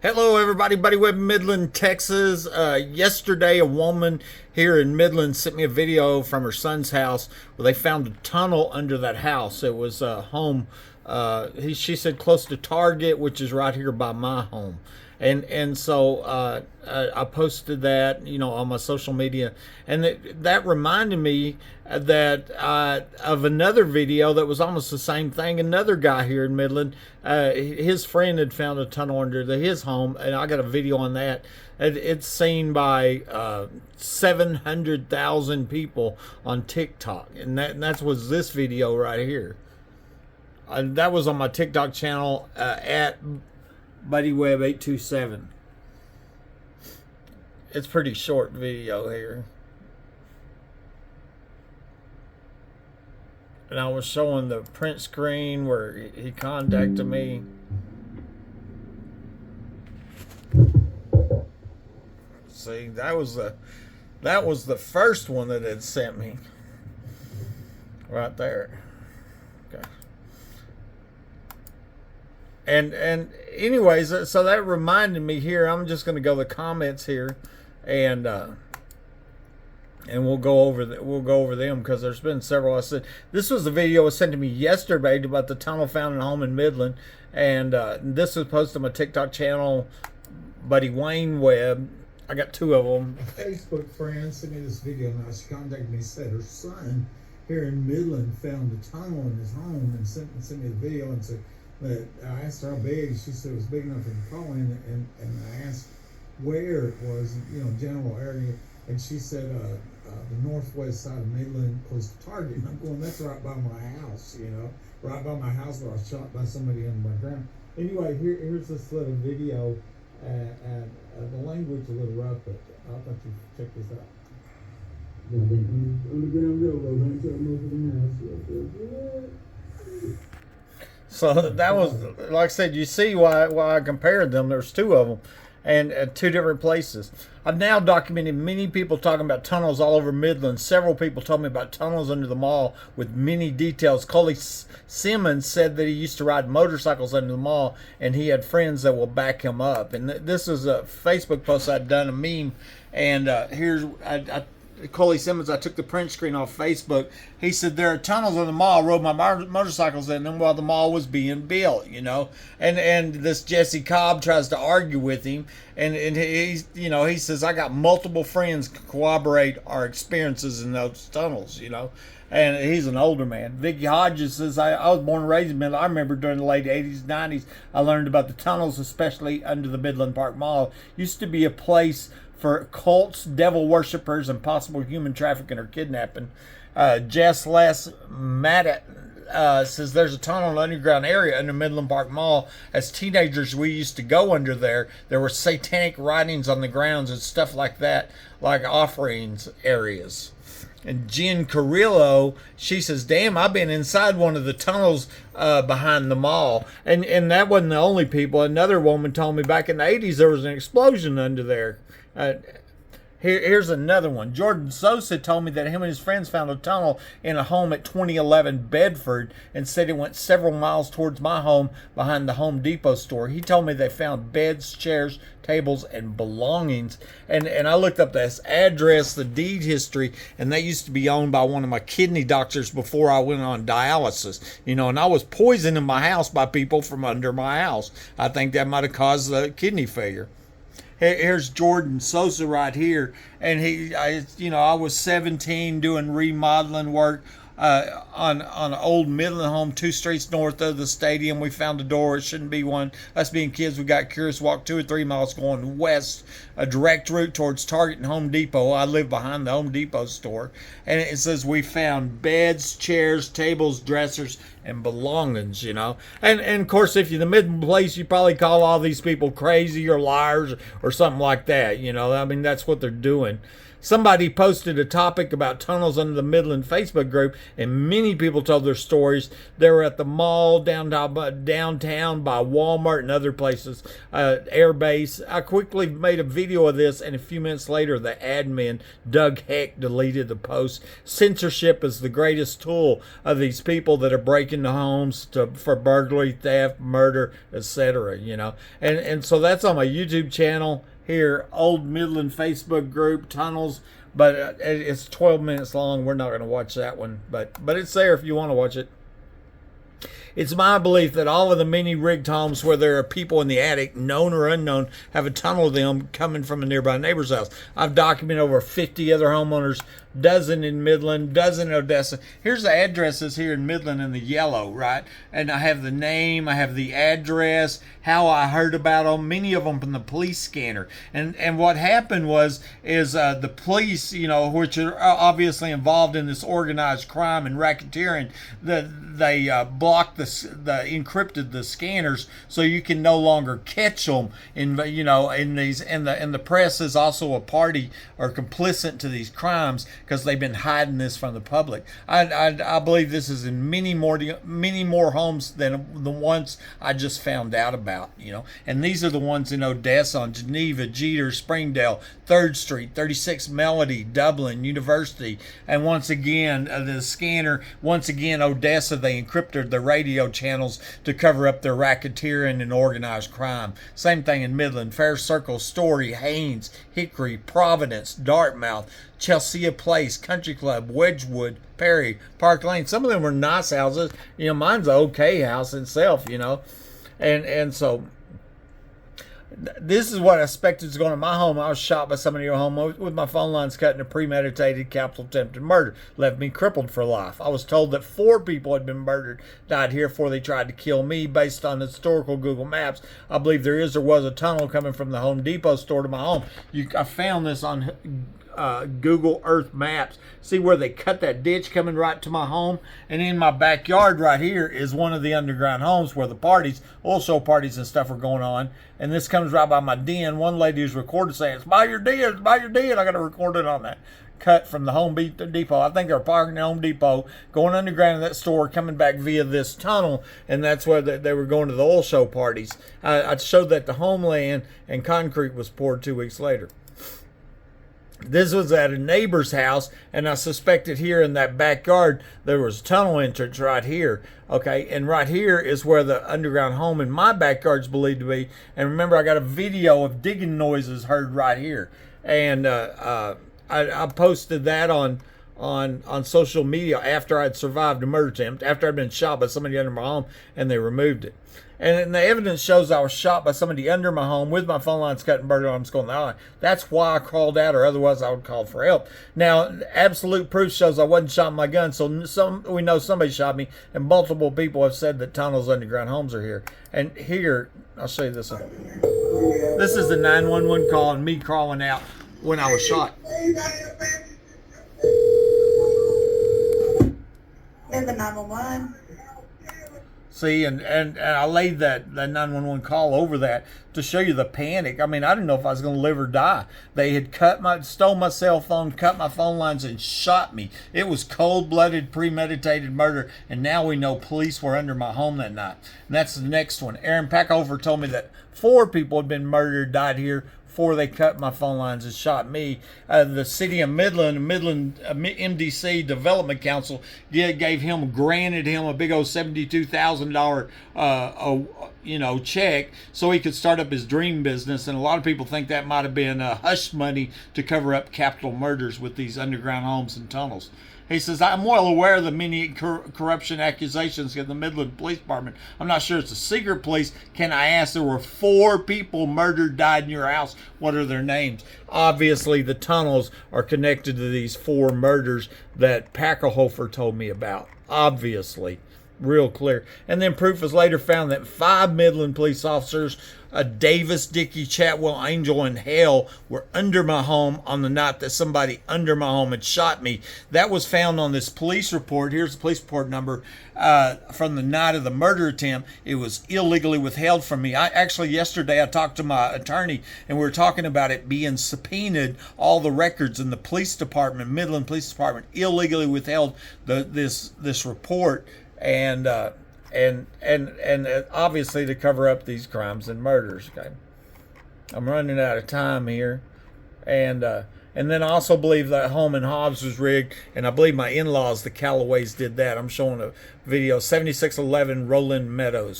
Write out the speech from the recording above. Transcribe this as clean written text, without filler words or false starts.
Hello, everybody. Buddy Webb, Midland, Texas. Yesterday, a woman here in Midland sent me a video from her son's house where they found a tunnel under that house. It was a home, she said, close to Target, which is right here by my home. And so I posted that, on my social media, and that reminded me that of another video that was almost the same thing. Another guy here in Midland, his friend had found a tunnel under his home, and I got a video on that. It's seen by 700,000 people on TikTok, and that was this video right here. That was on my TikTok channel at BuddyWebb827. It's pretty short video here. And I was showing the print screen where he contacted me. See, that was the first one that had sent me. Right there. Okay. And anyways, so that reminded me here. I'm just going to go to the comments here, and we'll go over them because there's been several. I said this was the video was sent to me yesterday about the tunnel found in a home in Midland, and this was posted on my TikTok channel, Buddy Wayne Webb. I got two of them. A Facebook friend sent me this video. Now she contacted me, said her son here in Midland found a tunnel in his home, and sent me the video and said. But I asked her how big. She said it was big enough for the call in, and I asked where it was, general area, and she said the northwest side of Midland, close to Target. And I'm going, that's right by my house, right by my house where I was shot by somebody under my ground. Anyway, here's this little video, and the language a little rough, but I'll let you check this out. Underground railroad, So that was, like I said, you see why I compared them. There's two of them, and at two different places. I've now documented many people talking about tunnels all over Midland. Several people told me about tunnels under the mall with many details. Kully Simmons said that he used to ride motorcycles under the mall, and he had friends that will back him up. And this is a Facebook post I'd done, a meme, and here's Kully Simmons, I took the print screen off Facebook. He said, there are tunnels in the mall. I rode my motorcycles in them while the mall was being built, And this Jesse Cobb tries to argue with him. And he says, I got multiple friends corroborate our experiences in those tunnels, And he's an older man. Vicky Hodges says, I was born and raised in Midland. I remember during the late 80s, 90s, I learned about the tunnels, especially under the Midland Park Mall. Used to be a place for cults, devil worshippers, and possible human trafficking or kidnapping. Jess Les Maddat says there's a tunnel in the underground area under Midland Park Mall. As teenagers, we used to go under there. There were satanic writings on the grounds and stuff like that, like offerings areas. And Jen Carrillo, she says, damn, I've been inside one of the tunnels behind the mall. And that wasn't the only people. Another woman told me back in the 80s there was an explosion under there. Here's another one. Jordan Sosa told me that him and his friends found a tunnel in a home at 2011 Bedford and said it went several miles towards my home behind the Home Depot store. He told me they found beds, chairs, tables, and belongings. And I looked up this address, the deed history, and that used to be owned by one of my kidney doctors before I went on dialysis. And I was poisoned in my house by people from under my house. I think that might have caused the kidney failure. Here's Jordan Sosa right here, and I was 17 doing remodeling work on an old Midland home 2 streets north of the stadium. We found a door. It shouldn't be one. Us being kids, we got curious, walked 2 or 3 miles going west, a direct route towards Target and Home Depot. I live behind the Home Depot store, and it says we found beds, chairs, tables, dressers, and belongings, And of course, if you're the Midland police, you probably call all these people crazy or liars or something like that, I mean, that's what they're doing. Somebody posted a topic about tunnels under the Midland Facebook group, and many people told their stories. They were at the mall, downtown by Walmart and other places, air base. I quickly made a video of this, and a few minutes later, the admin, Doug Heck, deleted the post. Censorship is the greatest tool of these people that are breaking the homes for burglary, theft, murder, etc. And so that's on my YouTube channel. Here, Old Midland Facebook group, tunnels, but it's 12 minutes long. We're not going to watch that one, but it's there if you want to watch it. It's my belief that all of the many rigged homes where there are people in the attic, known or unknown, have a tunnel of them coming from a nearby neighbor's house. I've documented over 50 other homeowners, dozen in Midland, dozen in Odessa. Here's the addresses here in Midland in the yellow, right? And I have the name, I have the address, how I heard about them, many of them from the police scanner. And what happened is the police, which are obviously involved in this organized crime and racketeering, they blocked encrypted the scanners so you can no longer catch them in these, and the press is also a party or complicit to these crimes because they've been hiding this from the public. I believe this is in many more homes than the ones I just found out about, and these are the ones in Odessa, on Geneva, Jeter, Springdale, 3rd Street, 36 Melody, Dublin, University, and once again the scanner, Odessa, they encrypted the radio channels to cover up their racketeering and organized crime. Same thing in Midland, Fair Circle, Story, Haynes, Hickory, Providence, Dartmouth, Chelsea Place, Country Club, Wedgwood, Perry, Park Lane. Some of them were nice houses. Mine's an okay house itself, and so this is what I expected is going on in my home. I was shot by somebody at home with my phone lines cut in a premeditated capital attempted murder. Left me crippled for life. I was told that 4 people had been murdered, died here before they tried to kill me. Based on historical Google Maps, I believe there is or was a tunnel coming from the Home Depot store to my home. I found this on Google Earth Maps. See where they cut that ditch coming right to my home? And in my backyard right here is one of the underground homes where the parties, oil show parties and stuff are going on. And this comes right by my den. One lady who's recorded saying, "It's by your den, it's by your den." I got to record it on that. Cut from the Home Depot. I think they're parking at Home Depot, going underground in that store, coming back via this tunnel, and that's where they were going to the oil show parties. I showed that to Homeland, and concrete was poured 2 weeks later. This was at a neighbor's house, and I suspected here in that backyard there was a tunnel entrance right here. Okay, and right here is where the underground home in my backyard is believed to be. And remember, I got a video of digging noises heard right here, and I posted that on social media after I'd survived a murder attempt, after I'd been shot by somebody under my home, and they removed it. And the evidence shows I was shot by somebody under my home with my phone lines cut and burned on going the eye. That's why I crawled out, or otherwise I would call for help. Now, absolute proof shows I wasn't shot with my gun, so we know somebody shot me, and multiple people have said that tunnels, underground homes are here. And here, I'll show you this one. This is the 911 call and me crawling out when I was shot. There's the 911. See, and I laid that 911 call over that to show you the panic. I mean, I didn't know if I was going to live or die. They had stole my cell phone, cut my phone lines, and shot me. It was cold-blooded, premeditated murder, and now we know police were under my home that night. And that's the next one. Aaron Packover told me that 4 people had been murdered, died here, before they cut my phone lines and shot me. The city of Midland MDC Development Council granted him a big old $72,000 check so he could start up his dream business. And a lot of people think that might have been hush money to cover up capital murders with these underground homes and tunnels. He says, "I'm well aware of the many corruption accusations in the Midland Police Department. I'm not sure it's a secret police. Can I ask, there were 4 people murdered, died in your house. What are their names?" Obviously, the tunnels are connected to these 4 murders that Packerhofer told me about. Obviously. real clear. And then proof was later found that 5 Midland police officers, a Davis, Dickey, Chatwell, Angel, and Hale, were under my home on the night that somebody under my home had shot me. That was found on this police report. Here's the police report number from the night of the murder attempt. It was illegally withheld from me. Yesterday I talked to my attorney, and we were talking about it being subpoenaed, all the records in the police department, Midland Police Department, illegally withheld this report, and obviously to cover up these crimes and murders. Okay, I'm running out of time here, and then I also believe that home in Hobbs was rigged, and I believe my in-laws, the Callaways, did that. I'm showing a video, 7611 Roland Meadows.